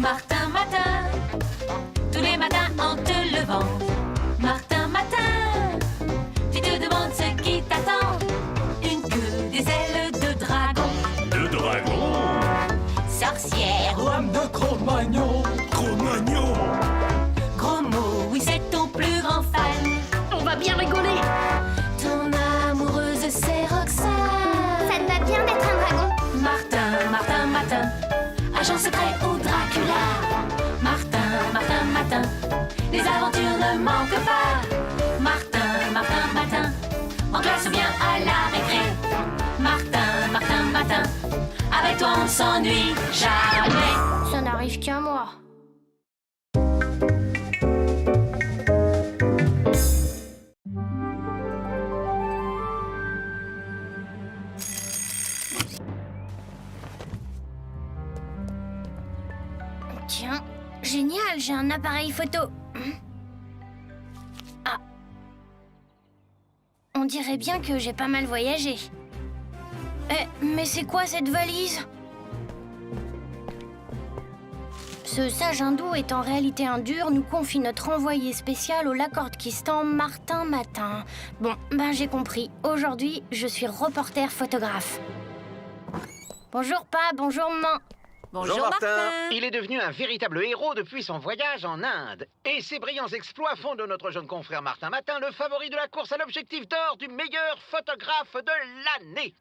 Martin Matin, tous les matins en te levant. Martin Matin, tu te demandes ce qui t'attend. Une queue, des ailes de dragon. De dragon? Sorcière, Lame de Cro-Magnon. Cro-Magnon? gros mot, oui c'est ton plus grand fan. On va bien rigoler. Ton amoureuse c'est Roxane. Ça te va bien d'être un dragon? Martin, Martin Matin, agent secret ou Dracula. Martin, Martin Matin, les aventures ne manquent pas. Martin, Martin Matin, en classe ou bien à la récré. Martin, Martin Matin, avec toi on s'ennuie jamais. Ça n'arrive qu'à moi. Tiens, génial, j'ai un appareil photo. Ah. On dirait bien que j'ai pas mal voyagé. Mais c'est quoi cette valise? Ce sage hindou est en réalité un dur, nous confie notre envoyé spécial au Lakordkistan, Martin Matin. Bon, ben j'ai compris. Aujourd'hui, je suis reporter photographe. Bonjour Pa, bonjour maman. Bonjour Martin. Il est devenu un véritable héros depuis son voyage en Inde. Et ses brillants exploits font de notre jeune confrère Martin Matin le favori de la course à l'objectif d'or du meilleur photographe de l'année.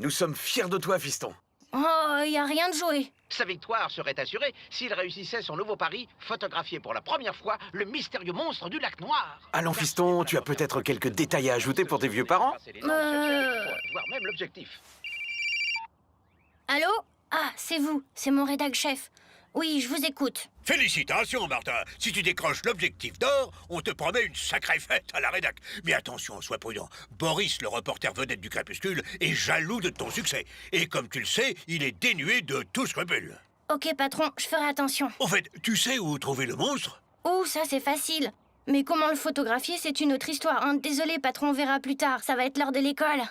Nous sommes fiers de toi, fiston. Oh, y a rien de joué. Sa victoire serait assurée s'il réussissait son nouveau pari, photographier pour la première fois le mystérieux monstre du lac Noir. Allons, fiston, tu as peut-être quelques détails à ajouter pour tes vieux parents? Voire même l'objectif. Allô? Ah, c'est vous, c'est mon rédac chef. Oui, je vous écoute. Félicitations, Martin. Si tu décroches l'objectif d'or, on te promet une sacrée fête à la rédac. Mais attention, sois prudent. Boris, le reporter vedette du Crépuscule, est jaloux de ton succès. Et comme tu le sais, il est dénué de tout scrupule. Ok, patron, je ferai attention. Au fait, tu sais où trouver le monstre? Oh, ça c'est facile. Mais comment le photographier, c'est une autre histoire, hein. Désolé, patron, on verra plus tard. Ça va être l'heure de l'école.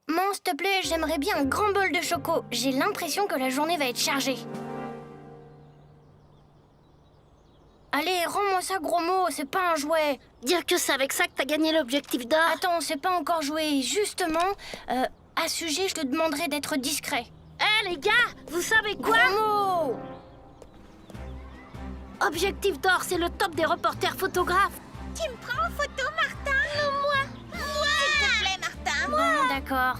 Maman, s'il te plaît, j'aimerais bien un grand bol de choco. J'ai l'impression que la journée va être chargée. Allez, rends-moi ça, gros mot, c'est pas un jouet. Dire que c'est avec ça que t'as gagné l'objectif d'or. Attends, c'est pas encore joué. Justement, à ce sujet, je te demanderai d'être discret. Eh les gars, vous savez quoi? Gros mot! Objectif d'or, c'est le top des reporters photographes. Tu me prends en photo, Martin? Non, moi. S'il te plaît, Martin. Bon, d'accord.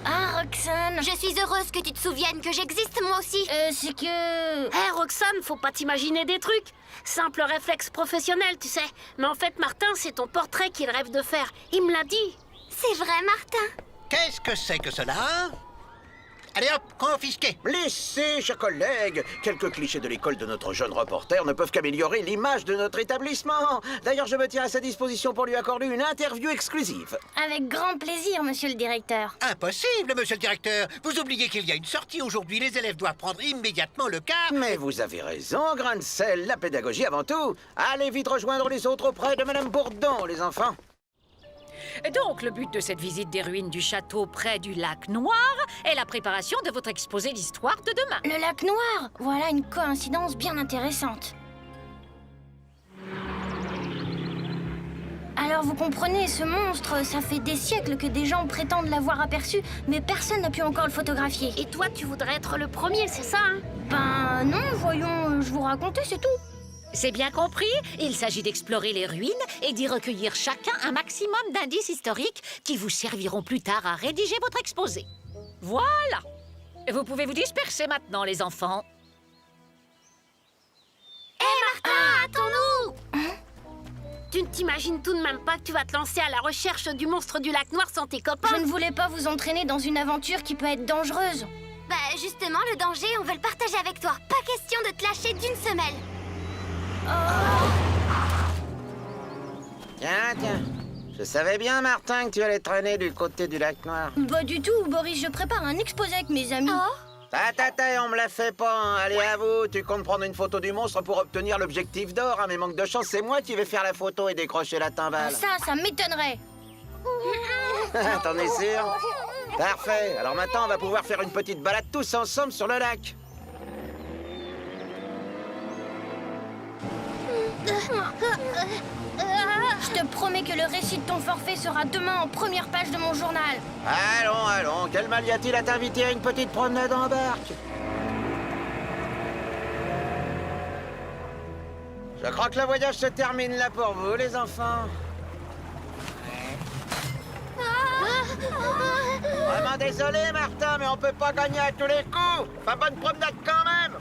Ah, Roxane. Je suis heureuse que tu te souviennes que j'existe, moi aussi. C'est que... Eh Roxane, faut pas t'imaginer des trucs. Simple réflexe professionnel, tu sais. Mais en fait, Martin, c'est ton portrait qu'il rêve de faire. Il me l'a dit. C'est vrai, Martin. Qu'est-ce que c'est que cela, hein? Allez hop, confisqué. Laissez, chers collègues. Quelques clichés de l'école de notre jeune reporter ne peuvent qu'améliorer l'image de notre établissement. D'ailleurs, je me tiens à sa disposition pour lui accorder une interview exclusive. Avec grand plaisir, monsieur le directeur. Impossible, monsieur le directeur. Vous oubliez qu'il y a une sortie aujourd'hui. Les élèves doivent prendre immédiatement le car. Mais vous avez raison, grain de sel, la pédagogie avant tout. Allez vite rejoindre les autres auprès de Madame Bourdon, les enfants. Donc, le but de cette visite des ruines du château près du lac Noir est la préparation de votre exposé d'histoire de demain. Le lac Noir. Voilà une coïncidence bien intéressante. Alors vous comprenez, ce monstre, ça fait des siècles que des gens prétendent l'avoir aperçu, mais personne n'a pu encore le photographier. Et toi, tu voudrais être le premier, c'est ça, hein? Ben non, voyons, je vous racontais, c'est tout. C'est bien compris. Il s'agit d'explorer les ruines et d'y recueillir chacun un maximum d'indices historiques qui vous serviront plus tard à rédiger votre exposé. Voilà. Vous pouvez vous disperser maintenant, les enfants. Hé Martin, attends-nous! Tu ne t'imagines tout de même pas que tu vas te lancer à la recherche du monstre du lac Noir sans tes copains? Je ne voulais pas vous entraîner dans une aventure qui peut être dangereuse. Bah, justement, le danger, on veut le partager avec toi. Pas question de te lâcher d'une semelle. Tiens. Je savais bien, Martin, que tu allais traîner du côté du lac Noir. Pas du tout, Boris, je prépare un exposé avec mes amis. On me la fait pas, hein. Allez, à vous, tu comptes prendre une photo du monstre pour obtenir l'objectif d'or, hein, mais manque de chance, c'est moi qui vais faire la photo et décrocher la timbale. Ça m'étonnerait. T'en es sûr? Parfait. Alors maintenant, on va pouvoir faire une petite balade tous ensemble sur le lac. Je te promets que le récit de ton forfait sera demain en première page de mon journal. Allons, quel mal y a-t-il à t'inviter à une petite promenade en barque? Je crois que le voyage se termine là pour vous, les enfants. Vraiment désolé, Martin, mais on peut pas gagner à tous les coups. Pas bonne promenade quand même.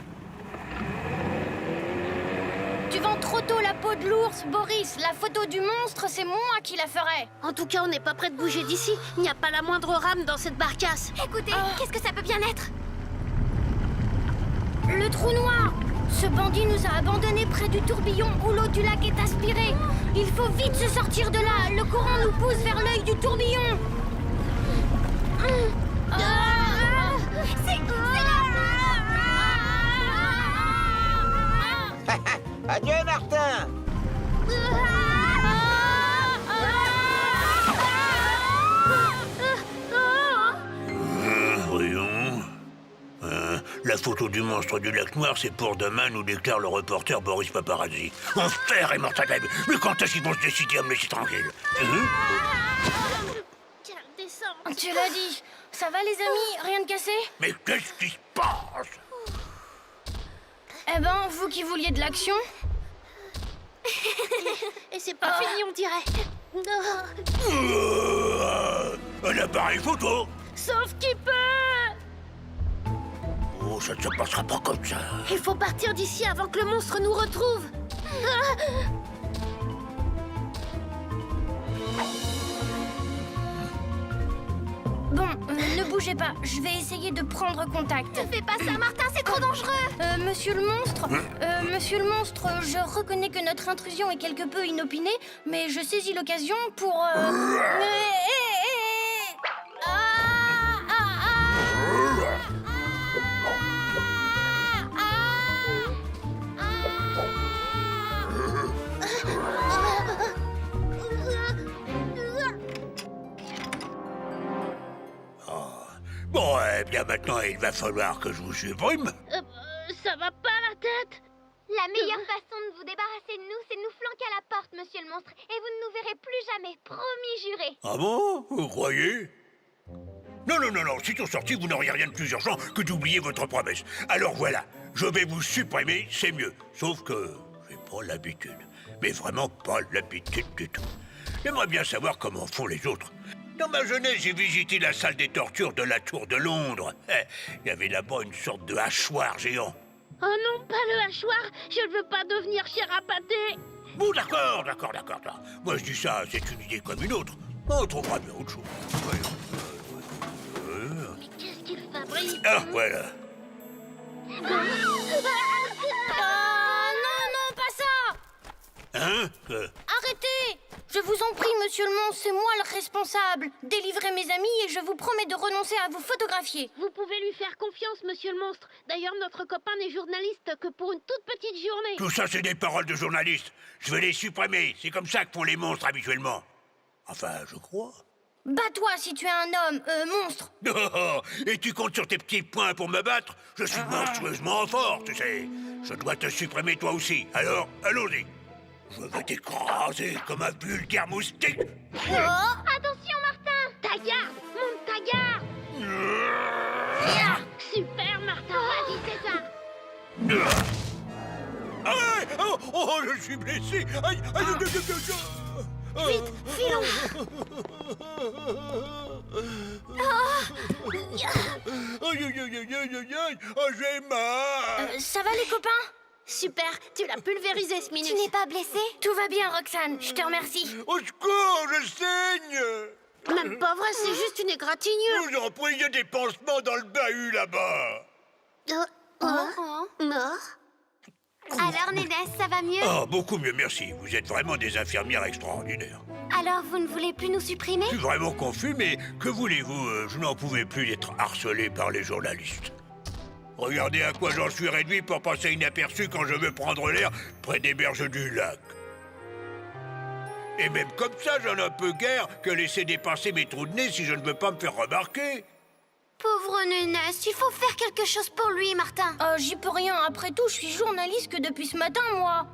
Tu vends trop tôt la peau de l'ours, Boris. La photo du monstre, c'est moi qui la ferai. En tout cas, on n'est pas prêt de bouger d'ici. Il n'y a pas la moindre rame dans cette barcasse. Écoutez, qu'est-ce que ça peut bien être? Le trou noir. Ce bandit nous a abandonnés près du tourbillon où l'eau du lac est aspirée. Il faut vite se sortir de là. Le courant nous pousse vers l'œil du tourbillon. C'est Adieu, Martin. Voyons. La photo du monstre du lac Noir, c'est pour demain, nous déclare le reporter Boris Paparazzi. Enfer et mortadelle. Mais quand est-ce qu'ils vont se décider à me laisser tranquille? Tiens, descends. Tu l'as dit. Ça va les amis? Rien de cassé? Mais qu'est-ce qui se passe? Eh ben, vous qui vouliez de l'action. Et c'est pas fini, on dirait. Un appareil photo? Sauf qui peut. Oh, ça ne se passera pas comme ça. Il faut partir d'ici avant que le monstre nous retrouve. Bon, ne bougez pas. Je vais essayer de prendre contact. Ne fais pas ça, Martin, c'est trop dangereux. Monsieur le monstre, je reconnais que notre intrusion est quelque peu inopinée, mais je saisis l'occasion pour... Bon, eh bien maintenant, il va falloir que je vous supprime. Ça va pas la tête? La meilleure façon de vous débarrasser de nous, c'est de nous flanquer à la porte, monsieur le monstre. Et vous ne nous verrez plus jamais, promis juré. Ah bon? Vous croyez? Non, sitôt sorti, vous n'auriez rien de plus urgent que d'oublier votre promesse. Alors voilà, je vais vous supprimer, c'est mieux. Sauf que j'ai pas l'habitude. Mais vraiment pas l'habitude du tout. J'aimerais bien savoir comment font les autres. Dans ma jeunesse, j'ai visité la salle des tortures de la Tour de Londres. Il y avait là-bas une sorte de hachoir géant. Oh non, pas le hachoir. Je ne veux pas devenir chair à pâté. Bon, d'accord. Moi, je dis ça, c'est une idée comme une autre. On trouvera bien autre chose. Mais qu'est-ce qu'il fabrique? Ah, voilà. non, pas ça! Hein? Arrêtez! Je vous en prie, monsieur le monstre, c'est moi le responsable. Délivrez mes amis et je vous promets de renoncer à vous photographier. Vous pouvez lui faire confiance, monsieur le monstre. D'ailleurs, notre copain n'est journaliste que pour une toute petite journée. Tout ça, c'est des paroles de journalistes. Je vais les supprimer. C'est comme ça que font les monstres habituellement. Enfin, je crois. Bats-toi si tu es un homme, monstre. Oh, et tu comptes sur tes petits poings pour me battre? Je suis monstrueusement fort, tu sais. Je dois te supprimer toi aussi. Alors, allons-y. Je vais t'écraser comme un vulgaire moustique. Attention, Martin. Ta garde! Monte ta garde! Super, Martin! Vas-y, c'est ça! Aïe! Oh, je suis blessé. Aïe, Vite, filons! Aïe, j'ai mal. Ça va les copains? Super, tu l'as pulvérisé ce Tu minute. n'es pas blessé? Tout va bien, Roxane, je te remercie. Au secours, je saigne. Même pas vrai, c'est juste une égratignure. Vous en priez des pansements dans le bahut là-bas. Mort? Alors, Nénès, ça va mieux? Oh, beaucoup mieux, merci. Vous êtes vraiment des infirmières extraordinaires. Alors, vous ne voulez plus nous supprimer? Je suis vraiment confus, mais que voulez-vous? Je n'en pouvais plus d'être harcelé par les journalistes. Regardez à quoi j'en suis réduit pour passer inaperçu quand je veux prendre l'air près des berges du lac. Et même comme ça, j'en ai un peu guère que laisser dépasser mes trous de nez si je ne veux pas me faire remarquer. Pauvre Nénès, il faut faire quelque chose pour lui, Martin. J'y peux rien. Après tout, je suis journaliste que depuis ce matin, moi.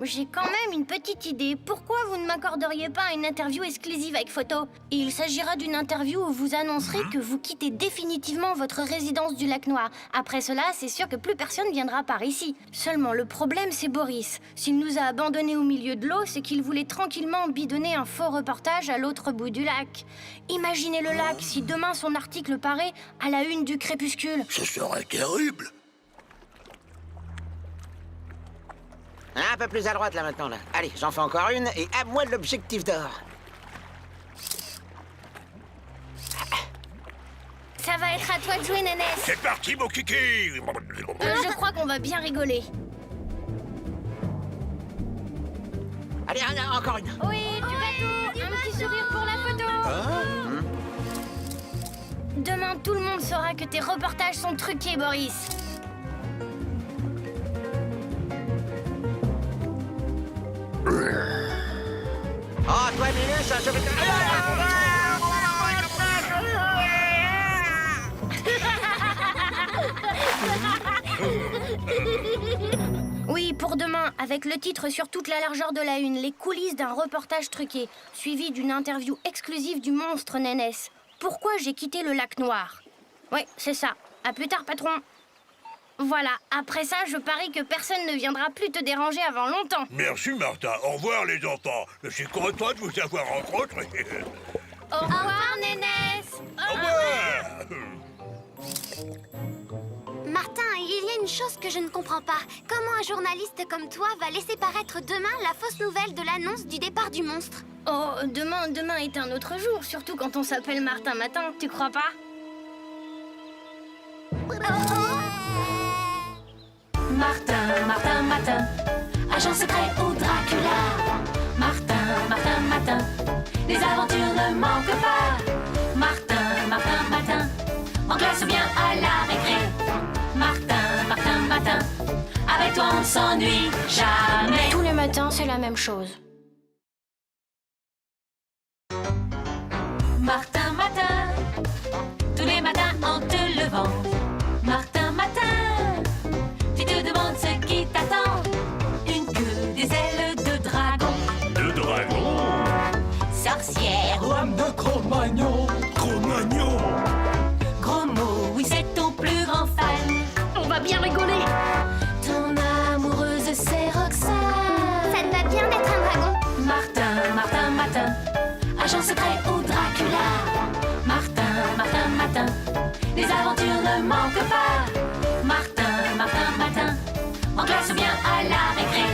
J'ai quand même une petite idée. Pourquoi vous ne m'accorderiez pas une interview exclusive avec photo? Et il s'agira d'une interview où vous annoncerez que vous quittez définitivement votre résidence du Lac Noir. Après cela, c'est sûr que plus personne viendra par ici. Seulement, le problème, c'est Boris. S'il nous a abandonnés au milieu de l'eau, c'est qu'il voulait tranquillement bidonner un faux reportage à l'autre bout du lac. Imaginez le lac si demain son article paraît à la une du Crépuscule. Ce serait terrible. Un peu plus à droite, là, maintenant, là. Allez, j'en fais encore une, et à moi l'objectif d'or. Ça va être à toi de jouer, Nénès. C'est parti, mon kiki. Je crois qu'on va bien rigoler. Allez, encore une. Oui, tu vas tout. Un petit sourire pour la photo. Demain, tout le monde saura que tes reportages sont truqués, Boris. Oh, toi, Minus, je vais... Oui, pour demain, avec le titre sur toute la largeur de la une, les coulisses d'un reportage truqué, suivi d'une interview exclusive du monstre Nénès. Pourquoi j'ai quitté le Lac Noir? Oui, c'est ça. À plus tard, patron. Voilà, après ça, je parie que personne ne viendra plus te déranger avant longtemps. Merci, Martin. Au revoir, les enfants. Je suis content de vous avoir rencontrés. Au revoir, Nénès. Au revoir. Martin, il y a une chose que je ne comprends pas. Comment un journaliste comme toi va laisser paraître demain la fausse nouvelle de l'annonce du départ du monstre? Oh, demain est un autre jour, surtout quand on s'appelle Martin Matin, tu crois pas? Martin, Martin, Matin, agent secret ou Dracula. Martin, Martin, Matin, les aventures ne manquent pas. Martin, Martin, Matin, en classe ou bien à la récré. Martin, Martin, Matin, avec toi on ne s'ennuie jamais. Tous les matins, c'est la même chose. Martin, Matin, tous les matins en te levant. Martin, Matin, tu te demandes ce qui t'attend. Une queue, des ailes de dragon. De dragon. Sorcière, Lame de Cro-Magnon. Cro-Magnon. gros mot, oui c'est ton plus grand fan. On va bien rigoler. Ton amoureuse c'est Roxane. Ça te va bien d'être un dragon? Martin, Martin, Matin, agent secret ou Dracula. Martin, Martin, Matin, les aventures ne manquent pas. Martin, Martin, Matin, en classe ou bien à la récré.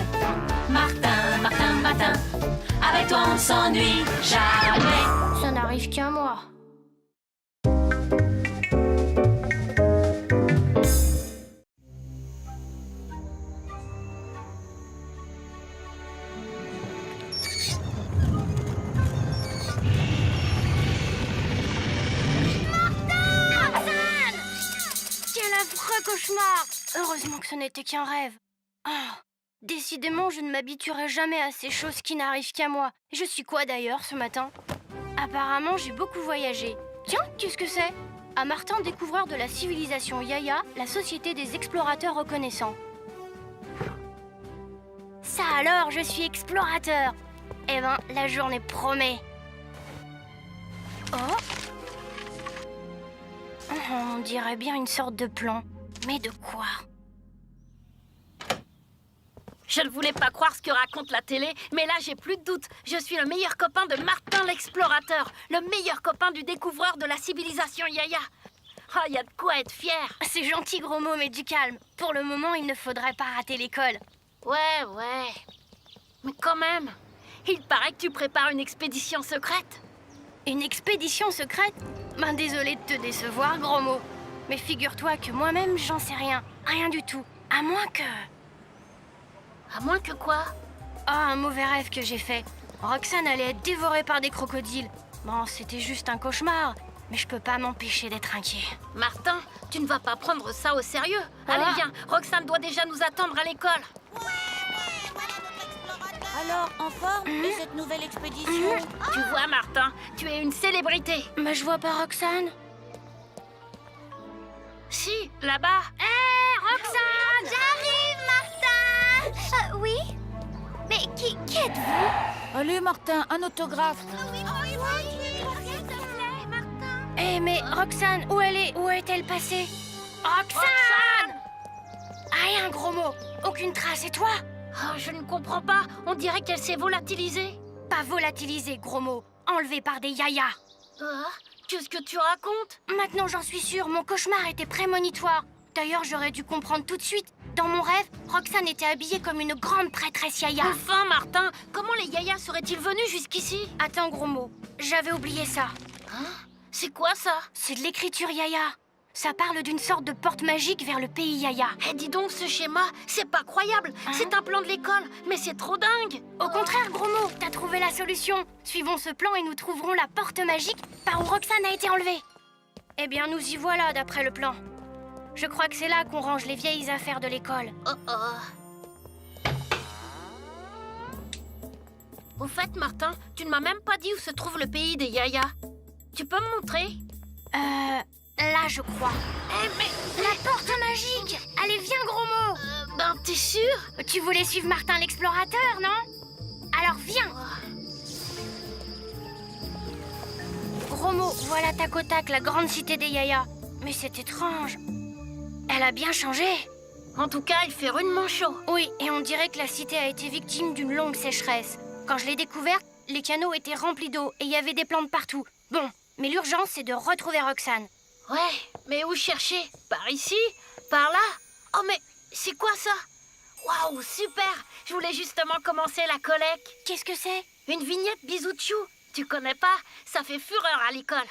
Martin, Martin, Matin, avec toi on ne s'ennuie jamais. Ça n'arrive qu'à moi. Quel affreux cauchemar! Heureusement que ce n'était qu'un rêve. Décidément, je ne m'habituerai jamais à ces choses qui n'arrivent qu'à moi. Je suis quoi d'ailleurs ce matin? Apparemment, j'ai beaucoup voyagé. Tiens, qu'est-ce que c'est? À Martin, découvreur de la civilisation Yaya, la société des explorateurs reconnaissants. Ça alors, je suis explorateur. Eh ben, la journée promet. Oh, on dirait bien une sorte de plan. Mais de quoi? Je ne voulais pas croire ce que raconte la télé, mais là j'ai plus de doute. Je suis le meilleur copain de Martin l'explorateur, le meilleur copain du découvreur de la civilisation Yaya. Ah, y a de quoi être fier. C'est gentil, gros mot, mais du calme. Pour le moment, il ne faudrait pas rater l'école. Ouais. Mais quand même, il paraît que tu prépares une expédition secrète. Une expédition secrète? Ben désolé de te décevoir, gros mot. Mais figure-toi que moi-même, j'en sais rien. Rien du tout. À moins que... À moins que quoi? un mauvais rêve que j'ai fait. Roxane allait être dévorée par des crocodiles. Bon, c'était juste un cauchemar. Mais je peux pas m'empêcher d'être inquiet. Martin, tu ne vas pas prendre ça au sérieux. Ah. Allez, viens, Roxane doit déjà nous attendre à l'école. Alors, en forme de cette nouvelle expédition? Tu vois, Martin, tu es une célébrité. Mais je vois pas Roxane. Si, là-bas. Hé, Roxane! J'arrive, Martin. Oui? Mais qui êtes-vous? Allez, Martin, un autographe. Eh, mais Roxane, où elle est? Où est-elle passée? Roxane! Ah, un gros mot. Aucune trace, et toi? Oh, je ne comprends pas. On dirait qu'elle s'est volatilisée. Pas volatilisée, gros mot. Enlevée par des yayas. Qu'est-ce que tu racontes? Maintenant, j'en suis sûre, mon cauchemar était prémonitoire. D'ailleurs, j'aurais dû comprendre tout de suite. Dans mon rêve, Roxane était habillée comme une grande prêtresse yaya. Enfin, Martin, comment les yayas seraient-ils venus jusqu'ici? Attends, gros mot. J'avais oublié ça. C'est quoi ça? C'est de l'écriture yaya. Ça parle d'une sorte de porte magique vers le pays yaya. Eh, dis donc, ce schéma, c'est pas croyable. C'est un plan de l'école, mais c'est trop dingue. Au contraire, gros mot, t'as trouvé la solution. Suivons ce plan et nous trouverons la porte magique par où Roxane a été enlevée. Eh bien, nous y voilà d'après le plan. Je crois que c'est là qu'on range les vieilles affaires de l'école. Au fait, Martin, tu ne m'as même pas dit où se trouve le pays des yayas. Tu peux me montrer? Là, je crois. Eh, mais... La porte magique! Allez, viens, gros mot! Ben, t'es sûr? Tu voulais suivre Martin l'explorateur, non? Alors, viens! Gros mot, voilà tac au tac la grande cité des yayas. Mais c'est étrange. Elle a bien changé. En tout cas, il fait rudement chaud. Oui, et on dirait que la cité a été victime d'une longue sécheresse. Quand je l'ai découverte, les canaux étaient remplis d'eau et il y avait des plantes partout. Bon, mais l'urgence, c'est de retrouver Roxane. Ouais, mais où chercher? Par ici? Par là? Oh, mais c'est quoi ça? Waouh, super! Je voulais justement commencer la collecte. Qu'est-ce que c'est? Une vignette Bisou de Chou. Tu connais pas? Ça fait fureur à l'école.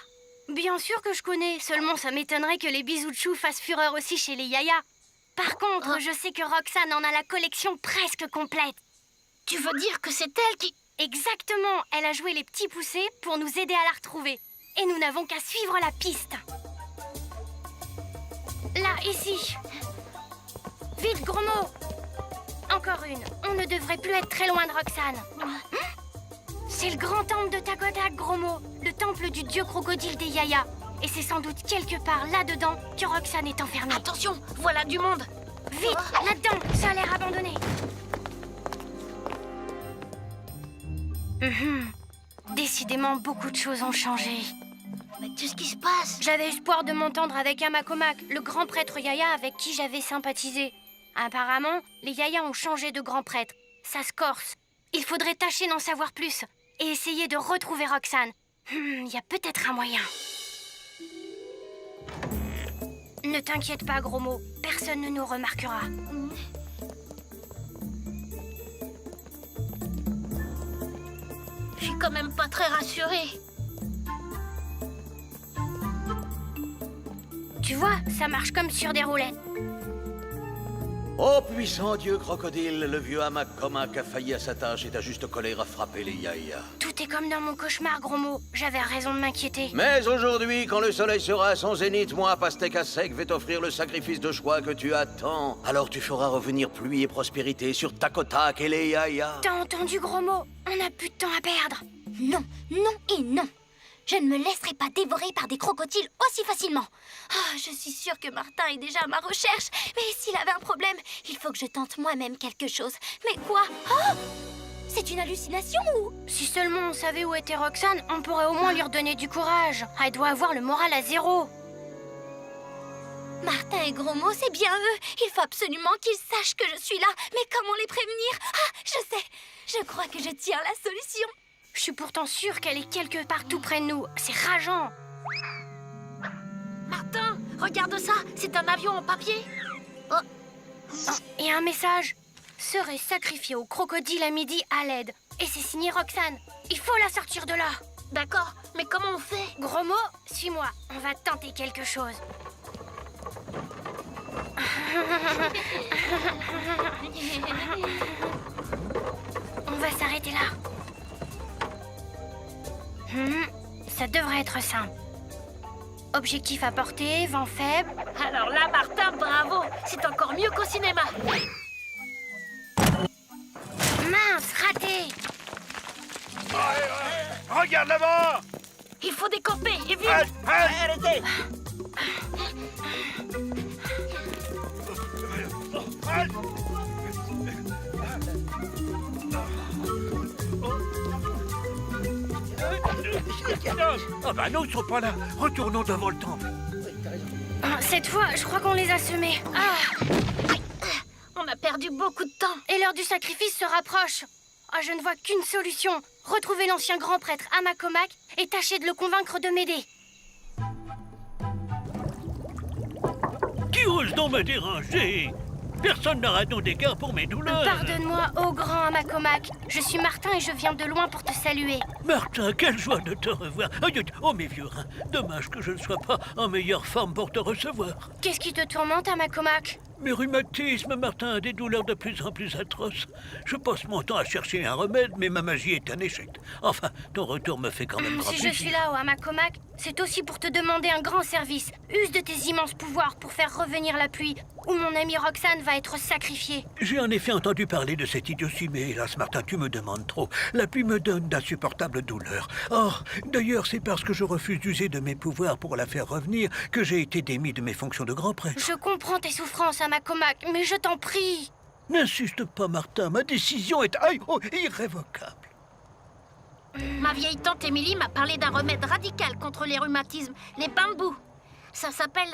Bien sûr que je connais, seulement ça m'étonnerait que les bisous de chou fassent fureur aussi chez les yayas. Par contre, je sais que Roxane en a la collection presque complète. Tu veux dire que c'est elle qui... Exactement, elle a joué les petits poussés pour nous aider à la retrouver. Et nous n'avons qu'à suivre la piste. Là, ici. Vite, gros mot. Encore une. On ne devrait plus être très loin de Roxane. C'est le grand temple de Takotak, gros mot. Le temple du dieu crocodile des yayas. Et c'est sans doute quelque part là-dedans que Roxane est enfermée. Attention, voilà du monde. Vite, là-dedans, ça a l'air abandonné. Décidément, beaucoup de choses ont changé. Mais qu'est-ce qui se passe? J'avais espoir de m'entendre avec Amakomak, le grand prêtre yaya avec qui j'avais sympathisé. Apparemment, les yayas ont changé de grand prêtre. Ça se corse. Il faudrait tâcher d'en savoir plus et essayer de retrouver Roxane. Il y a peut-être un moyen. Ne t'inquiète pas, gros mot. Personne ne nous remarquera. Je suis quand même pas très rassurée. Tu vois, ça marche comme sur des roulettes. Oh puissant dieu crocodile, le vieux Amakomak a failli à sa tâche et ta juste colère a frappé les yayas. Tout est comme dans mon cauchemar, gros mot. J'avais raison de m'inquiéter. Mais aujourd'hui, quand le soleil sera à son zénith, moi, Pastèque à sec, vais t'offrir le sacrifice de choix que tu attends. Alors tu feras revenir pluie et prospérité sur Takotak et les yayas. T'as entendu, gros mot? On n'a plus de temps à perdre. Non, non et non. Je ne me laisserai pas dévorer par des crocodiles aussi facilement. Ah, je suis sûre que Martin est déjà à ma recherche. Mais s'il avait un problème, il faut que je tente moi-même quelque chose. Mais quoi? Oh! C'est une hallucination ou... Si seulement on savait où était Roxane, on pourrait au moins lui redonner du courage. Elle doit avoir le moral à zéro. Martin et Gros Mot, c'est bien eux. Il faut absolument qu'ils sachent que je suis là. Mais comment les prévenir? Ah, je sais. Je crois que je tiens la solution. Je suis pourtant sûre qu'elle est quelque part tout près de nous. C'est rageant. Martin, regarde ça. C'est un avion en papier. Oh, et un message. Serait sacrifié au crocodile à midi à l'aide. Et c'est signé Roxane. Il faut la sortir de là. D'accord, mais comment on fait? Gros mot, suis-moi. On va tenter quelque chose. On va s'arrêter là. Ça devrait être simple. Objectif à portée, vent faible. Alors là, Martin, bravo. C'est encore mieux qu'au cinéma. Mince, raté. Regarde là-bas! Il faut décamper, et vite! Halt! Halt! Arrêtez! Halt! Ah bah non, ils sont pas là. Retournons devant le temple. Cette fois, je crois qu'on les a semés. Ah, On a perdu beaucoup de temps. et l'heure du sacrifice se rapproche. Ah, je ne vois qu'une solution. Retrouver l'ancien grand prêtre Amakomak et tâcher de le convaincre de m'aider. Qui ose donc me déranger? Personne n'aura donc d'égard pour mes douleurs. Pardonne-moi, ô grand Amakomak. Je suis Martin et je viens de loin pour te saluer. Martin, quelle joie de te revoir. Oh, mes vieux reins, dommage que je ne sois pas en meilleure forme pour te recevoir. Qu'est-ce qui te tourmente, Amakomak? Mes rhumatismes, Martin, des douleurs de plus en plus atroces. Je passe mon temps à chercher un remède, mais ma magie est un échec. Enfin, ton retour me fait quand même grand Si je plaisir. suis là, ô Amakomak, c'est aussi pour te demander un grand service. Use de tes immenses pouvoirs pour faire revenir la pluie, ou mon amie Roxane va être sacrifiée. J'ai en effet entendu parler de cette idiotie, mais hélas, Martin, tu me demandes trop. La pluie me donne d'insupportables douleurs. Or, d'ailleurs, c'est parce que je refuse d'user de mes pouvoirs pour la faire revenir que j'ai été démis de mes fonctions de grand prêtre. Je comprends tes souffrances, Amakomak, mais je t'en prie. N'insiste pas, Martin, ma décision est irrévocable. Ma vieille tante Émilie m'a parlé d'un remède radical contre les rhumatismes, les bambous. Ça s'appelle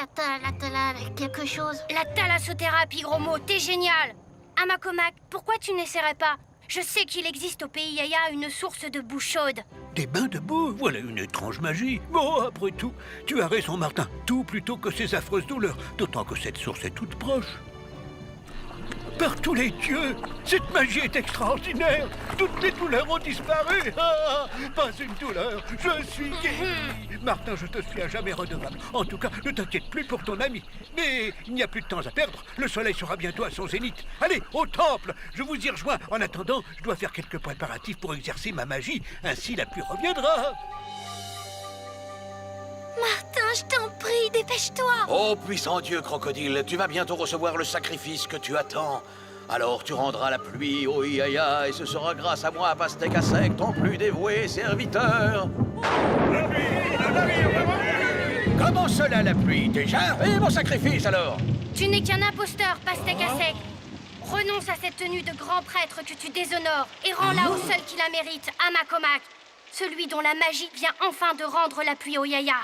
quelque chose. La thalassothérapie, gros mot, t'es génial. Amakomak, pourquoi tu n'essaierais pas? Je sais qu'il existe au pays Yaya une source de boue chaude. Des bains de boue, voilà une étrange magie. Bon, après tout, tu as raison, Martin. Tout plutôt que ces affreuses douleurs, d'autant que cette source est toute proche. Par tous les dieux, cette magie est extraordinaire. Toutes les douleurs ont disparu. Ah, pas une douleur, je suis guéri. Martin, je te suis à jamais redevable. En tout cas, ne t'inquiète plus pour ton ami. Mais il n'y a plus de temps à perdre. Le soleil sera bientôt à son zénith. Allez, au temple, je vous y rejoins. En attendant, je dois faire quelques préparatifs pour exercer ma magie. Ainsi, la pluie reviendra. Martin, je t'en prie, dépêche-toi. Ô puissant dieu crocodile, tu vas bientôt recevoir le sacrifice que tu attends. Alors tu rendras la pluie au Yaya et ce sera grâce à moi, Pastèque à sec, ton plus dévoué serviteur. Comment cela, la pluie, déjà? Et mon sacrifice, alors? Tu n'es qu'un imposteur, Pastèque à sec. Renonce à cette tenue de grand prêtre que tu déshonores et rends-la au seul qui la mérite, Amakomak. Celui dont la magie vient enfin de rendre la pluie au Yaya.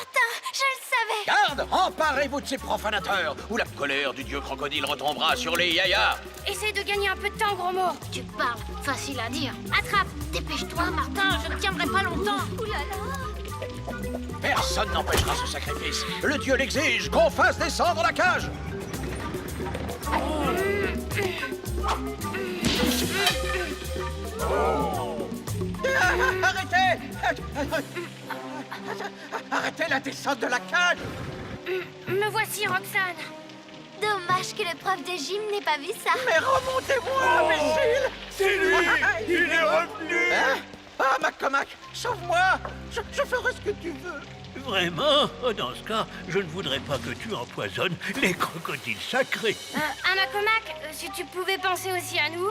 Martin, je le savais. Garde, emparez-vous de ces profanateurs, ou la colère du dieu crocodile retombera sur les Yaya. Essaie de gagner un peu de temps, gros mot. Tu parles, facile à dire. Attrape. Dépêche-toi, Martin, je ne tiendrai pas longtemps. Ouh là là. Personne n'empêchera ce sacrifice. Le dieu l'exige, qu'on fasse descendre la cage. Arrêtez! Arrêtez la descente de la cage! Me voici, Roxane. Dommage que le prof de gym n'ait pas vu ça. Mais remontez-moi, imbécile! C'est lui! Il est revenu! Hein? Ah, Macomac, sauve-moi! Je ferai ce que tu veux. Vraiment? Dans ce cas, je ne voudrais pas que tu empoisonnes les crocodiles sacrés. Amakomak, si tu pouvais penser aussi à nous.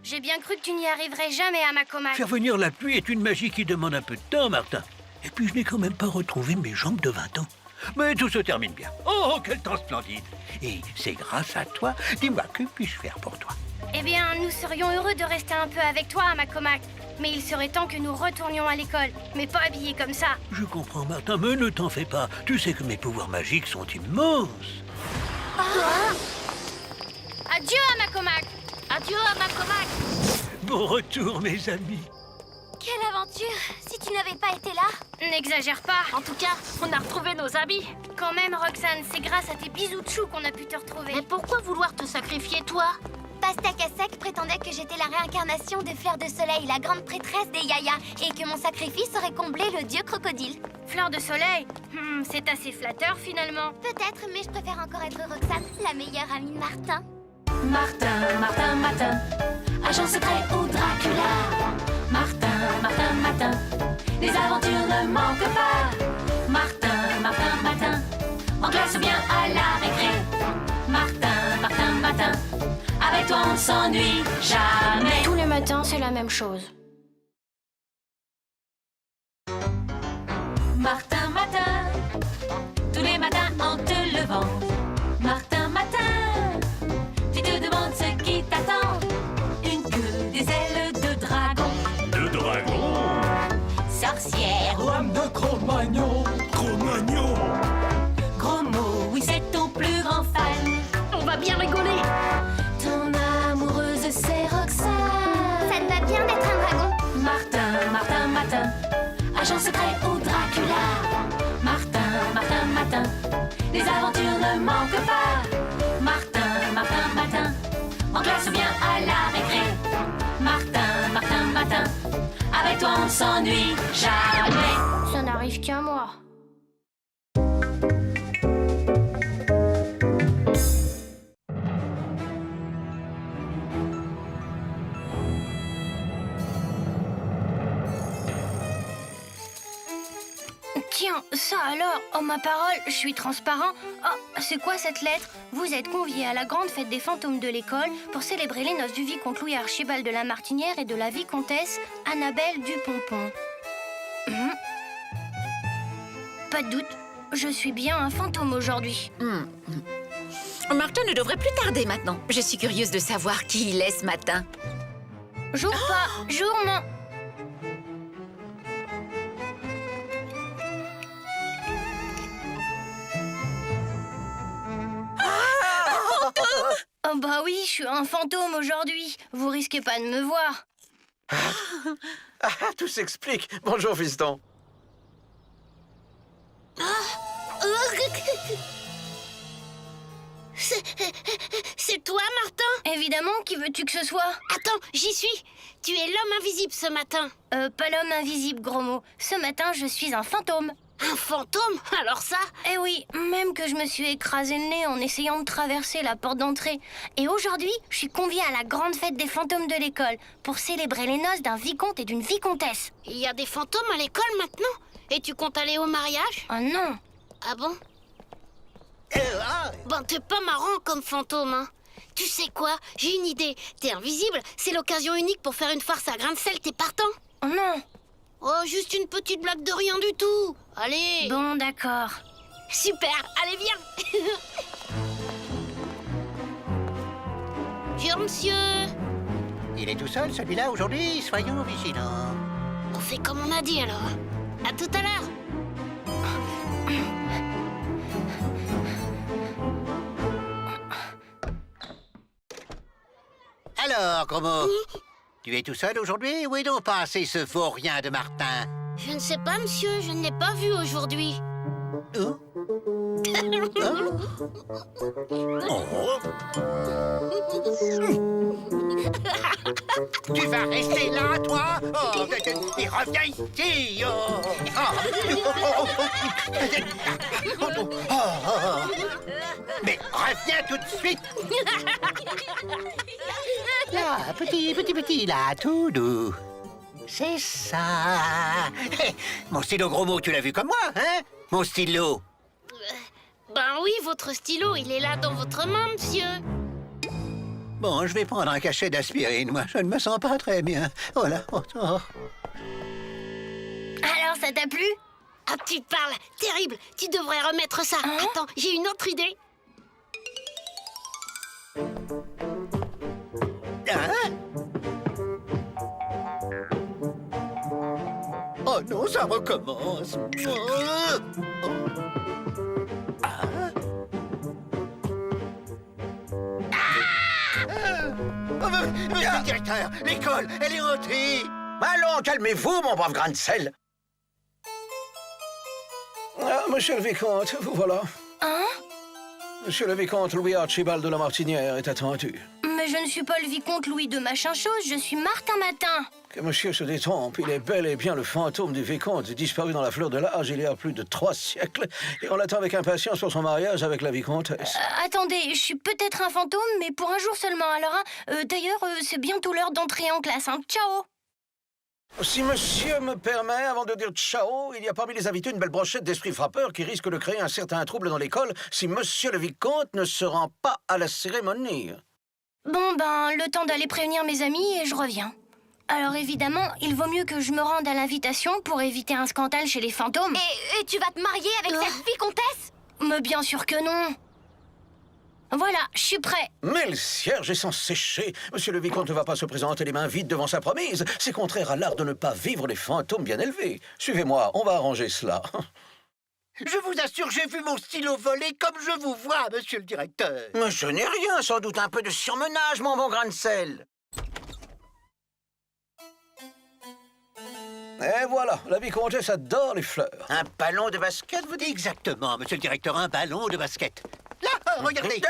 J'ai bien cru que tu n'y arriverais jamais, Amakomak. Faire venir la pluie est une magie qui demande un peu de temps, Martin. Et puis je n'ai quand même pas retrouvé mes jambes de 20 ans. Mais tout se termine bien. Oh, quel temps splendide! Et c'est grâce à toi. Dis-moi, que puis-je faire pour toi? Eh bien, nous serions heureux de rester un peu avec toi, Amakomak. Mais il serait temps que nous retournions à l'école, mais pas habillés comme ça. Je comprends, Martin, mais ne t'en fais pas. Tu sais que mes pouvoirs magiques sont immenses. Adieu, Amakomak. Adieu, Amakomak. Bon retour, mes amis. Quelle aventure. Si tu n'avais pas été là. N'exagère pas. En tout cas, on a retrouvé nos habits. Quand même, Roxane, c'est grâce à tes bisous de chou qu'on a pu te retrouver. Mais pourquoi vouloir te sacrifier, toi? Pastèque à sec prétendait que j'étais la réincarnation de Fleur de Soleil, la grande prêtresse des Yaya, et que mon sacrifice aurait comblé le dieu crocodile. Fleur de soleil. C'est assez flatteur, finalement. Peut-être, mais je préfère encore être Roxane, la meilleure amie de Martin. Martin, Martin, Martin, agent secret ou Dracula. Martin, Martin, Martin, les aventures ne manquent pas. Martin, Martin, Martin, en classe ou bien à la récré. Martin, Martin, Martin, avec Avec toi, on s'ennuie jamais. Tous les matins, c'est la même chose. Martin Matin, tous les matins en te levant. Martin Matin, tu te demandes ce qui t'attend. Une queue, des ailes de dragon. De dragon. Sorcière, Lame de Cro-Magnon. Cro-Magnon. gros mot, oui c'est ton plus grand fan. On va bien rigoler. Ton amoureuse c'est Roxane. Ça te va bien d'être un dragon? Martin, Martin Matin, agent secret ou Dracula. Martin, Martin Matin, les aventures ne manquent pas. Martin, Martin Matin, en classe ou bien à la récré. Martin, Martin Matin, avec toi on s'ennuie jamais. Ça n'arrive qu'à moi. Tiens, ça alors, oh ma parole, je suis transparent. Oh, c'est quoi cette lettre? Vous êtes conviés à la grande fête des fantômes de l'école pour célébrer les noces du vicomte Louis Archibald de la Martinière et de la vicomtesse Annabelle Dupompon. Pas de doute, je suis bien un fantôme aujourd'hui. Martin ne devrait plus tarder maintenant. Je suis curieuse de savoir qui il est ce matin. Jour pas, jour non. Oh bah oui, je suis un fantôme aujourd'hui. Vous risquez pas de me voir. Ah, tout s'explique. Bonjour, fiston. C'est toi, Martin? Évidemment, qui veux-tu que ce soit? Attends, j'y suis. Tu es l'homme invisible ce matin. Pas l'homme invisible, gros mot. Ce matin, je suis un fantôme. Un fantôme? Alors ça? Eh oui, même que je me suis écrasé le nez en essayant de traverser la porte d'entrée. Et aujourd'hui, je suis conviée à la grande fête des fantômes de l'école pour célébrer les noces d'un vicomte et d'une vicomtesse. Il y a des fantômes à l'école maintenant? Et tu comptes aller au mariage? Oh non. Ah bon? Ben, t'es pas marrant comme fantôme, hein. Tu sais quoi? J'ai une idée. T'es invisible, c'est l'occasion unique pour faire une farce à grain de sel, t'es partant? Oh non. Oh, juste une petite blague de rien du tout. Allez. Bon, d'accord. Super, allez viens. Bonjour, monsieur. Il est tout seul, celui-là, aujourd'hui. Soyons vigilants. On fait comme on a dit alors. À tout à l'heure. Alors, gros mot, tu es tout seul aujourd'hui? Où est donc passé ce vaurien de Martin? Je ne sais pas, monsieur, je ne l'ai pas vu aujourd'hui. Oh. Tu vas rester là, toi? Oh, et reviens ici! Mais reviens tout de suite! Là, petit, là, tout doux. C'est ça. Mon stylo, gros mot, tu l'as vu comme moi, hein? Mon stylo. Ben oui, votre stylo, il est là dans votre main, monsieur. Bon, je vais prendre un cachet d'aspirine, moi. Je ne me sens pas très bien. Voilà. Oh. Alors, ça t'a plu? Ah, tu parles, terrible. Tu devrais remettre ça. Hein? Attends, j'ai une autre idée. Hein? Oh non, ça recommence. Monsieur le directeur, l'école, elle est hantée. Allons, calmez-vous, mon brave grain de sel. Ah, monsieur le vicomte, vous voilà. Hein? Monsieur le vicomte Louis Archibald de la Martinière est attendu. Mais je ne suis pas le vicomte Louis de machin chose, je suis Martin Matin. Que monsieur se détrompe, il est bel et bien le fantôme du vicomte disparu dans la fleur de l'âge il y a plus de 3 siècles. Et on l'attend avec impatience pour son mariage avec la vicomtesse. Attendez, je suis peut-être un fantôme, mais pour un jour seulement. Alors, d'ailleurs, c'est bientôt l'heure d'entrer en classe. Hein. Ciao! Si monsieur me permet, avant de dire ciao, il y a parmi les invités une belle brochette d'esprits frappeurs qui risque de créer un certain trouble dans l'école si monsieur le vicomte ne se rend pas à la cérémonie. Bon, ben, le temps d'aller prévenir mes amis et je reviens. Alors évidemment, il vaut mieux que je me rende à l'invitation pour éviter un scandale chez les fantômes. Et tu vas te marier avec cette vicomtesse? Mais bien sûr que non. Voilà, je suis prêt. Mais le cierge est sans sécher. Monsieur le vicomte ne va pas se présenter les mains vides devant sa promise. C'est contraire à l'art de ne pas vivre les fantômes bien élevés. Suivez-moi, on va arranger cela. Je vous assure, j'ai vu mon stylo voler comme je vous vois, monsieur le directeur. Mais ce n'est rien, sans doute un peu de surmenage, mon bon grain de sel. Et voilà, la vicomtesse adore les fleurs. Un ballon de basket, vous dites? Exactement, monsieur le directeur, un ballon de basket. Là, regardez.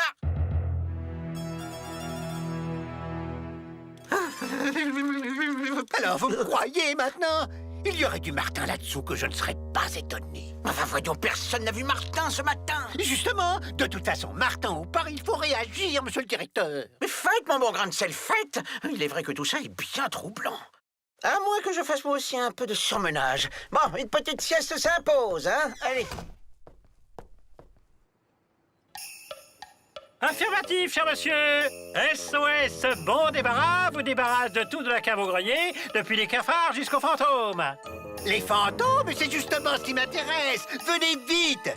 Alors, vous me croyez maintenant? Il y aurait du Martin là-dessous que je ne serais pas étonné. Enfin, voyons, personne n'a vu Martin ce matin. Justement, de toute façon, Martin ou pas, il faut réagir, monsieur le directeur. Mais faites, mon bon grain de sel, faites. Il est vrai que tout ça est bien troublant. À moins que je fasse moi aussi un peu de surmenage. Bon, une petite sieste s'impose, hein? Allez. Affirmatif, cher monsieur. SOS, bon débarras, vous débarrasse de tout de la cave au grenier, depuis les cafards jusqu'aux fantômes. Les fantômes, c'est justement ce qui m'intéresse. Venez vite.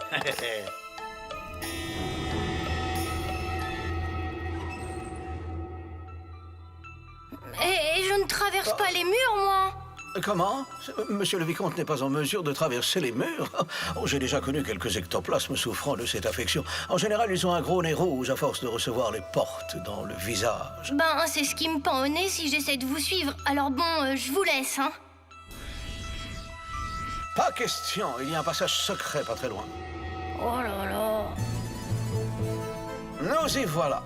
Et je ne traverse pas les murs, moi. Comment? Monsieur le vicomte n'est pas en mesure de traverser les murs. Oh, j'ai déjà connu quelques ectoplasmes souffrant de cette affection. En général, ils ont un gros nez rouge à force de recevoir les portes dans le visage. Ben, c'est ce qui me pend au nez si j'essaie de vous suivre. Alors bon, je vous laisse, hein. Pas question, il y a un passage secret pas très loin. Oh là là. Nous y voilà.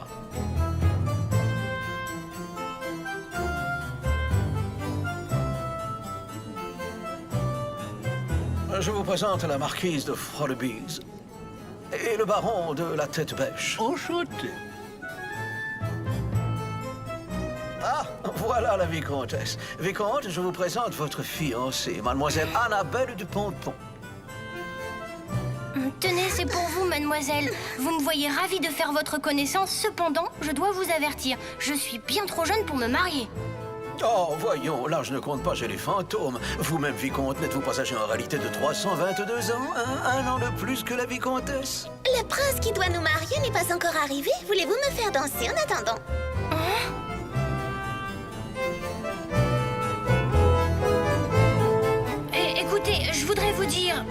Je vous présente la marquise de Frodebees et le baron de la Tête Bêche. Enchanté. Ah, voilà la vicomtesse. Vicomte, je vous présente votre fiancée, mademoiselle Annabelle du Ponton. Tenez, c'est pour vous, mademoiselle. Vous me voyez ravie de faire votre connaissance. Cependant, je dois vous avertir. Je suis bien trop jeune pour me marier. Oh, voyons, l'âge ne compte pas chez les fantômes. Vous-même, vicomte, n'êtes-vous pas âgé en réalité de 322 ans, hein? Un an de plus que la vicomtesse? Le prince qui doit nous marier n'est pas encore arrivé. Voulez-vous me faire danser en attendant? Écoutez, je voudrais vous dire...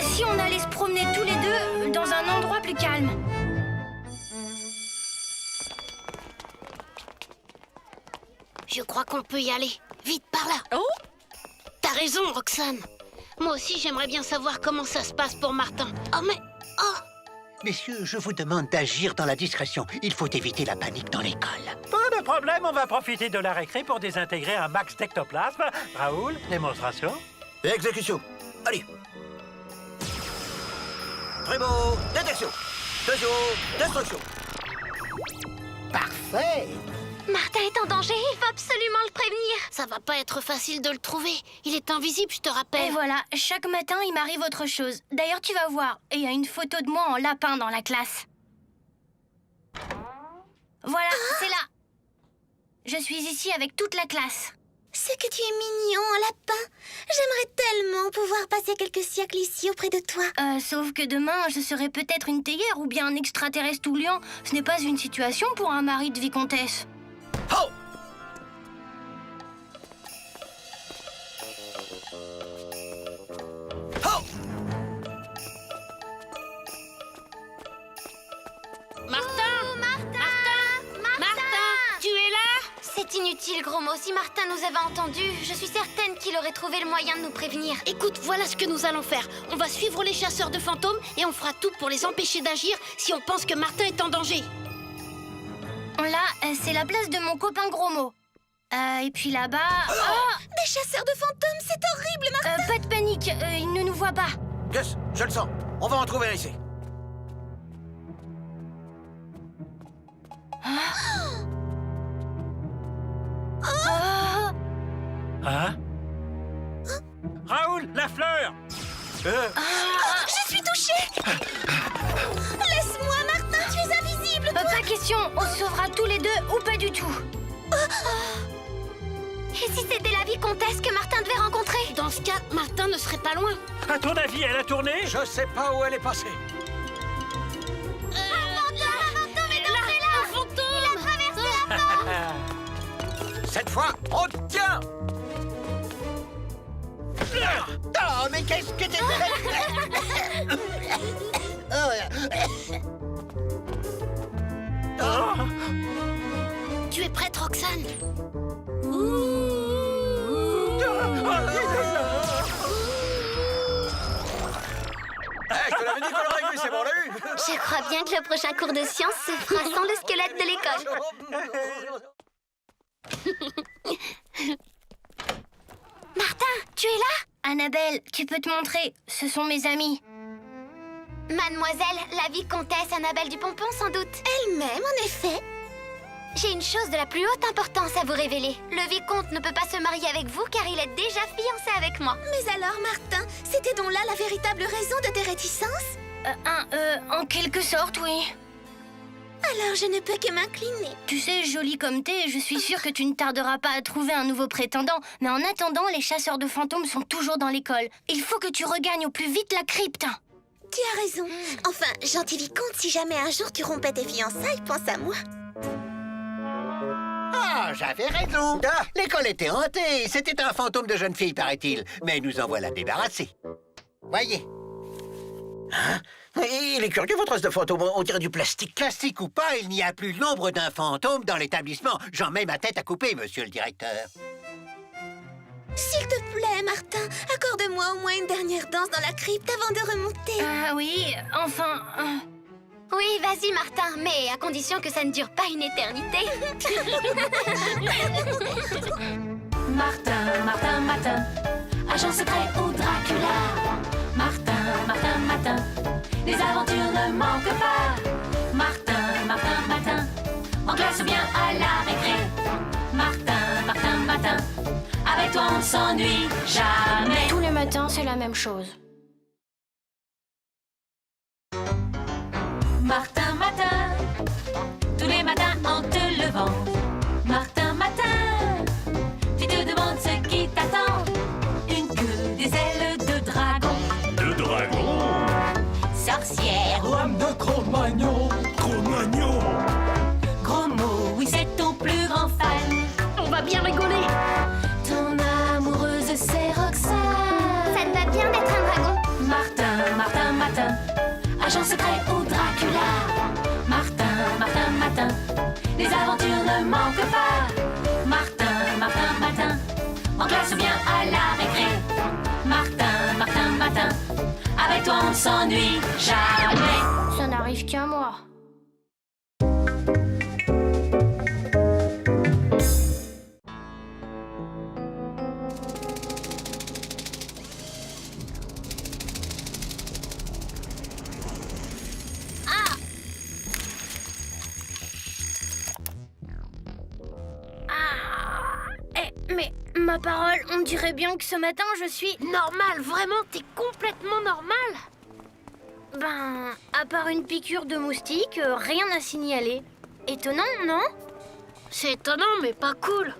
si on allait se promener tous les deux dans un endroit plus calme. Je crois qu'on peut y aller. Vite, par là. Oh! T'as raison, Roxane. Moi aussi, j'aimerais bien savoir comment ça se passe pour Martin. Oh, mais... Oh! Messieurs, je vous demande d'agir dans la discrétion. Il faut éviter la panique dans l'école. Pas de problème, on va profiter de la récré pour désintégrer un max d'ectoplasme. Raoul, démonstration. Exécution. Allez. Très beau. Détection. Toujours. Destruction. Parfait. Martin est en danger, il faut absolument le prévenir. Ça va pas être facile de le trouver. Il est invisible, je te rappelle. Et voilà, chaque matin, il m'arrive autre chose. D'ailleurs, tu vas voir, il y a une photo de moi en lapin dans la classe. Voilà, c'est là. Je suis ici avec toute la classe. C'est que tu es mignon en lapin. J'aimerais tellement pouvoir passer quelques siècles ici auprès de toi. Sauf que demain, je serai peut-être une théière ou bien un extraterrestre tout liant. Ce n'est pas une situation pour un mari de vicomtesse. Oh! Oh! Martin! Tu es là? C'est inutile, gros mot. Si Martin nous avait entendus, je suis certaine qu'il aurait trouvé le moyen de nous prévenir. Écoute, voilà ce que nous allons faire. On va suivre les chasseurs de fantômes et on fera tout pour les empêcher d'agir si on pense que Martin est en danger. Là, c'est la place de mon copain Gros Mot. Et puis là-bas... Des chasseurs de fantômes, c'est horrible, Martin. pas de panique, ils ne nous voient pas. Gus, je le sens. On va en trouver un ici. Hein? Raoul, la fleur! Je suis touchée. Laisse-moi, Martin, tu es invisible, toi. Pas question, on se sauvera tous les deux ou pas du tout? Et si c'était la vicomtesse que Martin devait rencontrer? Dans ce cas, Martin ne serait pas loin. À ton avis, elle a tourné? Je sais pas où elle est passée. Un fantôme! Cette fois, on te tient. Oh, mais qu'est-ce que t'es... Tu es prête, Roxane? Je te l'avais dit qu'on l'aurait vu, c'est bon, on l'a eu. Je crois bien que le prochain cours de sciences se fera sans le squelette de l'école. Martin, tu es là? Annabelle, tu peux te montrer, ce sont mes amis. Mademoiselle, la vicomtesse Annabelle du Pompon, sans doute. Elle-même, en effet. J'ai une chose de la plus haute importance à vous révéler. Le vicomte ne peut pas se marier avec vous car il est déjà fiancé avec moi. Mais alors, Martin, c'était donc là la véritable raison de tes réticences? En quelque sorte, oui. Alors je ne peux que m'incliner. Tu sais, jolie comme t'es, je suis sûre que tu ne tarderas pas à trouver un nouveau prétendant. Mais en attendant, les chasseurs de fantômes sont toujours dans l'école. Il faut que tu regagnes au plus vite la crypte. Tu as raison. Enfin, gentil vicomte, si jamais un jour tu rompais tes fiançailles, pense à moi. Ah, j'avais raison. Ah, l'école était hantée. C'était un fantôme de jeune fille, paraît-il. Mais nous en voilà débarrassés. Voyez. Hein? Il est curieux, votre os de fantôme. On dirait du plastique. Plastique ou pas, il n'y a plus l'ombre d'un fantôme dans l'établissement. J'en mets ma tête à couper, monsieur le directeur. S'il te plaît, Martin, accorde-moi au moins une dernière danse dans la crypte avant de remonter. Ah oui, enfin... Oui, vas-y, Martin, mais à condition que ça ne dure pas une éternité. Martin, Martin, Martin, agent secret ou Dracula. Martin, Martin, Martin, les aventures ne manquent pas. Martin, Martin, Martin, en classe ou bien à la récré. Martin, Martin, Martin, avec toi on ne s'ennuie jamais. Tous les matins, c'est la même chose. Martin, Martin, tous les matins en te levant. Martin, Martin, tu te demandes ce qui t'attend. Une queue, des ailes de dragon. De dragon? Sorcière, Lame de Cro-Magnon. Cro-Magnon. gros mot, oui c'est ton plus grand fan. On va bien rigoler. Ton amoureuse c'est Roxane. Ça te va bien d'être un dragon? Martin, Martin, Martin, agent secret ou Dracula. Martin, Martin, Martin, les aventures ne manquent pas. Martin, Martin, Martin, en classe ou bien à la récré. Martin, Martin, Martin, avec toi on ne s'ennuie jamais. Ça n'arrive qu'à moi. Mais ma parole, on dirait bien que ce matin je suis... Normal, vraiment, t'es complètement normal. Ben, à part une piqûre de moustique, rien à signaler. Étonnant, non? C'est étonnant, mais pas cool.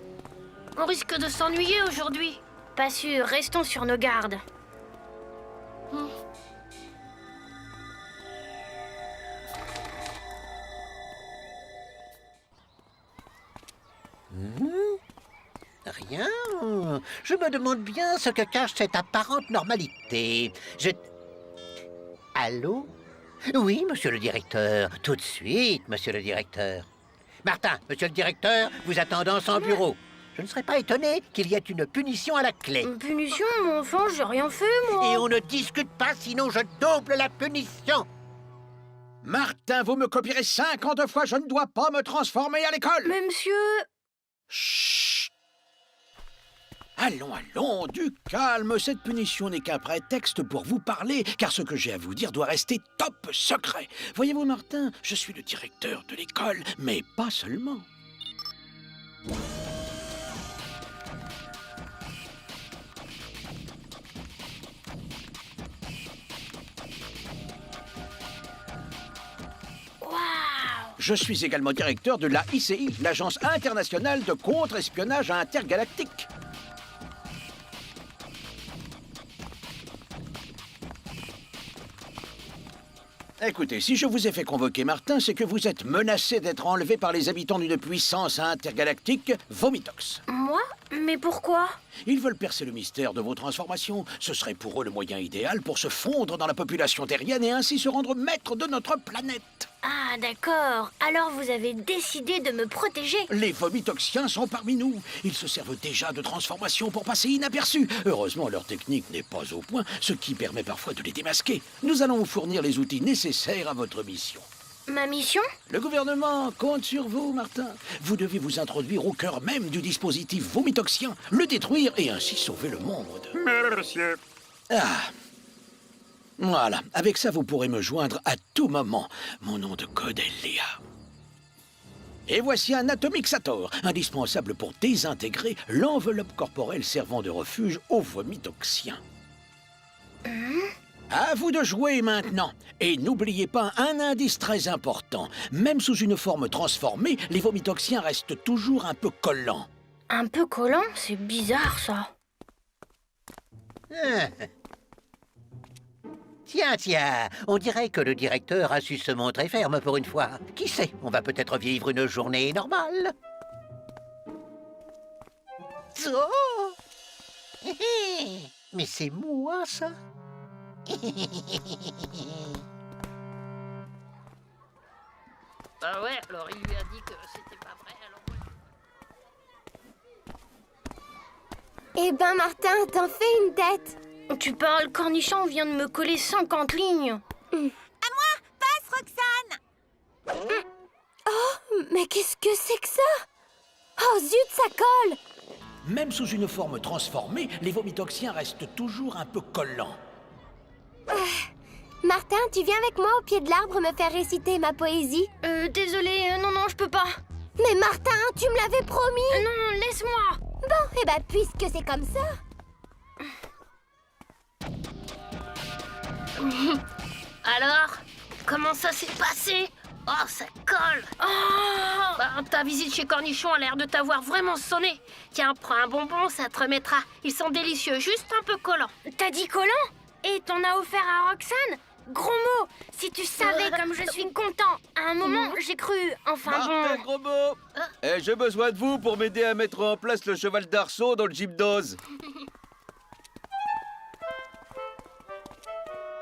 On risque de s'ennuyer aujourd'hui. Pas sûr, restons sur nos gardes. Rien. Je me demande bien ce que cache cette apparente normalité. Allô? Oui, monsieur le directeur. Tout de suite, monsieur le directeur. Martin, monsieur le directeur, vous attend dans son bureau. Je ne serais pas étonné qu'il y ait une punition à la clé. Une punition, mon enfant, j'ai rien fait, moi. Et on ne discute pas, sinon je double la punition. Martin, vous me copierez 50 fois, je ne dois pas me transformer à l'école. Mais monsieur... Chut. Allons, allons, du calme. Cette punition n'est qu'un prétexte pour vous parler, car ce que j'ai à vous dire doit rester top secret. Voyez-vous, Martin, je suis le directeur de l'école, mais pas seulement. Je suis également directeur de la ICI, l'Agence internationale de contre-espionnage intergalactique. Écoutez, si je vous ai fait convoquer Martin, c'est que vous êtes menacé d'être enlevé par les habitants d'une puissance intergalactique, Vomitox. Moi? Mais pourquoi? Ils veulent percer le mystère de vos transformations. Ce serait pour eux le moyen idéal pour se fondre dans la population terrienne et ainsi se rendre maître de notre planète. Ah, d'accord. Alors vous avez décidé de me protéger. Les Vomitoxiens sont parmi nous. Ils se servent déjà de transformations pour passer inaperçus. Heureusement, leur technique n'est pas au point, ce qui permet parfois de les démasquer. Nous allons vous fournir les outils nécessaires à votre mission. Ma mission? Le gouvernement compte sur vous, Martin. Vous devez vous introduire au cœur même du dispositif vomitoxien, le détruire et ainsi sauver le monde. Monsieur. Ah. Voilà, avec ça, vous pourrez me joindre à tout moment. Mon nom de code est Léa. Et voici un Atomixator, indispensable pour désintégrer l'enveloppe corporelle servant de refuge aux vomitoxiens. À vous de jouer maintenant. Et n'oubliez pas un indice très important. Même sous une forme transformée, les vomitoxiens restent toujours un peu collants. Un peu collant? C'est bizarre, ça. Tiens, on dirait que le directeur a su se montrer ferme pour une fois. Qui sait, on va peut-être vivre une journée normale. Oh. Mais c'est moi, ça. Bah ouais, alors il lui a dit que c'était pas vrai, alors... Eh ben, Martin, t'en fais une tête. Tu parles, Cornichon vient de me coller 50 lignes. Passe, Roxane! Oh, mais qu'est-ce que c'est que ça? Oh, zut, ça colle. Même sous une forme transformée, les vomitoxiens restent toujours un peu collants. Martin, tu viens avec moi au pied de l'arbre me faire réciter ma poésie? Désolée, non, je peux pas. Mais Martin, tu me l'avais promis. Non, laisse-moi. Bon, eh ben, puisque c'est comme ça... Alors, comment ça s'est passé? Oh, ça colle. Oh, Bah, ta visite chez Cornichon a l'air de t'avoir vraiment sonné. Tiens, prends un bonbon, ça te remettra. Ils sont délicieux, juste un peu collants. t'as dit collant? Et t'en as offert à Roxane? Gros mot. Si tu savais comme je suis content. À un moment, j'ai cru. Enfin bon. Gros mot. J'ai besoin de vous pour m'aider à mettre en place le cheval d'arceau dans le gymnose.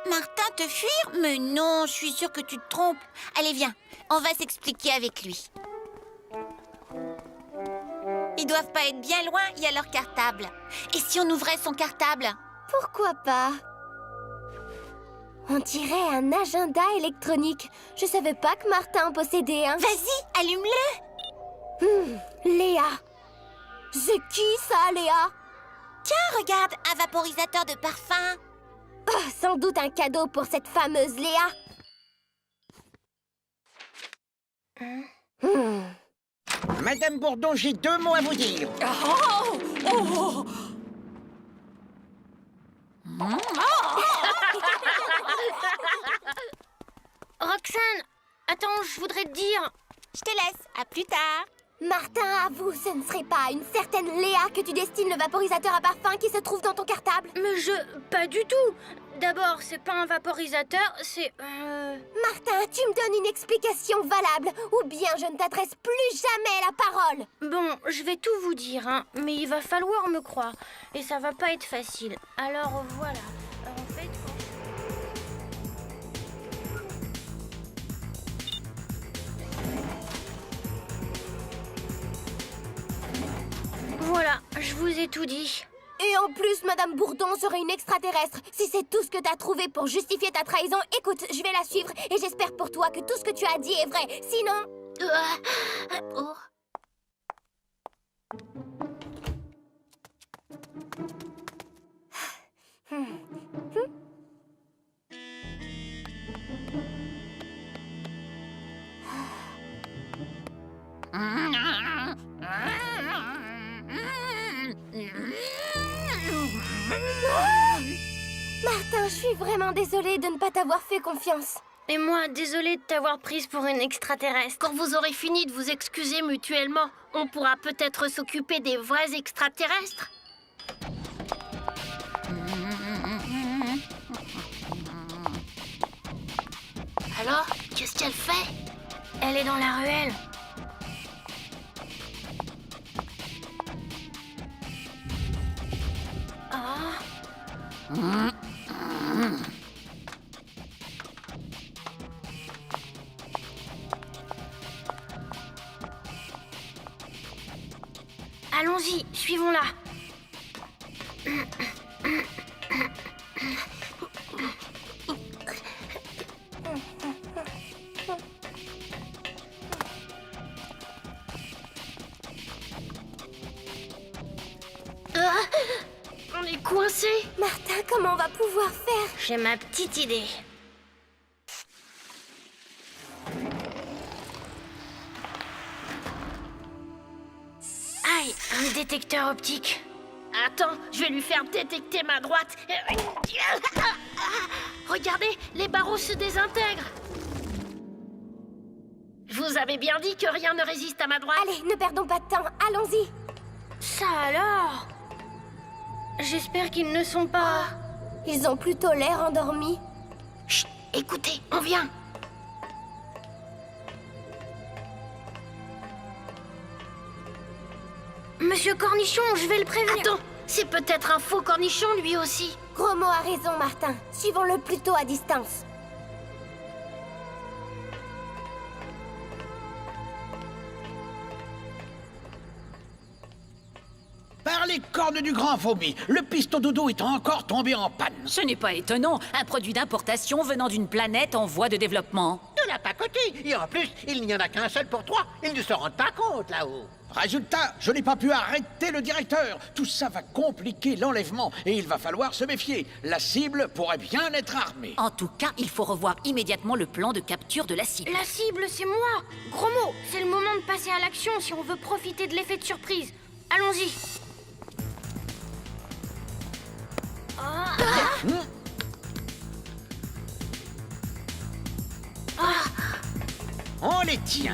Martin, te fuir? Mais non, je suis sûre que tu te trompes. Allez, viens, on va s'expliquer avec lui. Ils doivent pas être bien loin, il y a leur cartable. Et si on ouvrait son cartable? Pourquoi pas? On dirait un agenda électronique. Je savais pas que Martin en possédait un. Vas-y, allume-le. Léa. C'est qui ça, Léa? Tiens, regarde, un vaporisateur de parfum. Oh, sans doute un cadeau pour cette fameuse Léa. Madame Bourdon, j'ai 2 mots à vous dire. Roxane, attends, je voudrais te dire. Je te laisse, à plus tard. Martin, avoue, ce ne serait pas à une certaine Léa que tu destines le vaporisateur à parfum qui se trouve dans ton cartable? Mais pas du tout. D'abord, c'est pas un vaporisateur, c'est... Martin, tu me donnes une explication valable, ou bien je ne t'adresse plus jamais la parole. Bon, je vais tout vous dire, hein, mais il va falloir me croire. Et ça va pas être facile. Alors voilà. En fait... Voilà, je vous ai tout dit. Et en plus, Madame Bourdon serait une extraterrestre. Si c'est tout ce que t'as trouvé pour justifier ta trahison, écoute, je vais la suivre et j'espère pour toi que tout ce que tu as dit est vrai. Sinon... Oh. Martin, je suis vraiment désolée de ne pas t'avoir fait confiance. Et moi, désolée de t'avoir prise pour une extraterrestre. Quand vous aurez fini de vous excuser mutuellement, on pourra peut-être s'occuper des vrais extraterrestres. Alors, qu'est-ce qu'elle fait? Elle est dans la ruelle. Allons-y, suivons-la. On est coincés. Martin, comment on va pouvoir faire? J'ai ma petite idée. Aïe, un détecteur optique. Attends, je vais lui faire détecter ma droite. Regardez, les barreaux se désintègrent. Je vous avais bien dit que rien ne résiste à ma droite. Allez, ne perdons pas de temps, allons-y. Ça alors? J'espère qu'ils ne sont pas... Ils ont plutôt l'air endormis. Chut, écoutez, on vient. Monsieur Cornichon, je vais le prévenir. Attends, c'est peut-être un faux cornichon lui aussi. Gros mot a raison, Martin. Suivons-le plutôt à distance. Par les cornes du grand vomi, le piston dodo est encore tombé en panne. Ce n'est pas étonnant, un produit d'importation venant d'une planète en voie de développement. De la pacotille. Et en plus, il n'y en a qu'un seul pour 3. Ils ne se rendent pas compte là-haut. Résultat, je n'ai pas pu arrêter le directeur. Tout ça va compliquer l'enlèvement et il va falloir se méfier. La cible pourrait bien être armée. En tout cas, il faut revoir immédiatement le plan de capture de la cible. La cible, c'est moi. Gros mot, c'est le moment de passer à l'action si on veut profiter de l'effet de surprise. Allons-y. On les tient.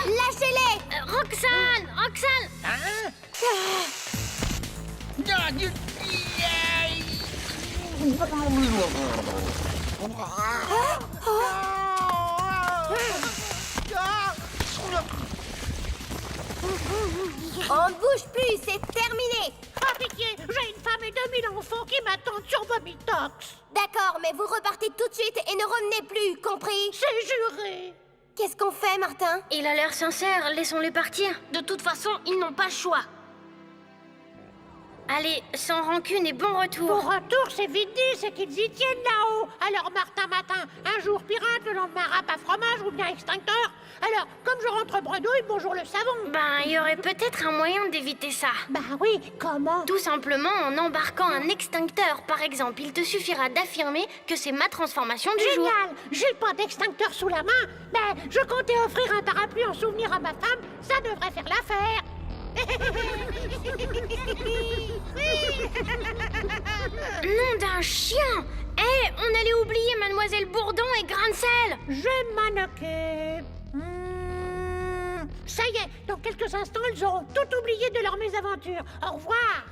Lâchez-les! Roxane! Roxane! On ne bouge plus, c'est terminé! Ah pitié, j'ai une femme et 2000 enfants qui m'attendent sur Vomitox. D'accord, mais vous repartez tout de suite et ne revenez plus, compris? C'est juré. Qu'est-ce qu'on fait, Martin? Il a l'air sincère, laissons-les partir. De toute façon, ils n'ont pas le choix. Allez, sans rancune et bon retour. Bon retour, c'est vite dit, c'est qu'ils y tiennent là-haut. Alors Martin Matin, un jour pirate, le lendemain râpe à fromage ou bien extincteur. Alors, comme je rentre bredouille, bonjour le savon. Ben, il y aurait peut-être un moyen d'éviter ça. Bah oui, comment? Tout simplement en embarquant un extincteur, par exemple. Il te suffira d'affirmer que c'est ma transformation du jour. Génial! J'ai pas d'extincteur sous la main, mais je comptais offrir un parapluie en souvenir à ma femme, ça devrait faire l'affaire. Nom d'un chien! Eh, on allait oublier Mademoiselle Bourdon et Grain de sel! Je m'en occupe. Ça y est, dans quelques instants, elles auront tout oublié de leur mésaventure. Au revoir.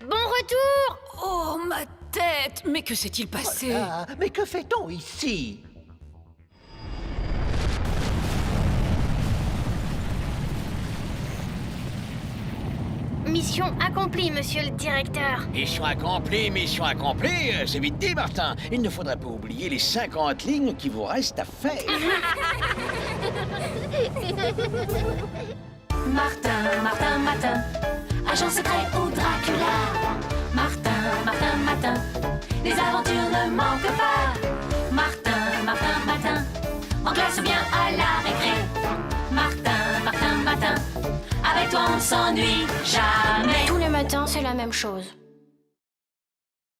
Bon retour! Oh, ma tête! Mais que s'est-il passé? Ah, mais que fait-on ici? Mission accomplie, monsieur le directeur. Mission accomplie, c'est vite dit, Martin. Il ne faudrait pas oublier les 50 lignes qui vous restent à faire. Martin, Martin, Matin, agent secret ou Dracula. Martin, Martin, Matin, les aventures ne manquent pas. Martin, Martin, Matin, en classe ou bien à la récré. Martin, Martin, Matin, avec toi on s'ennuie jamais. Tous les matins, c'est la même chose.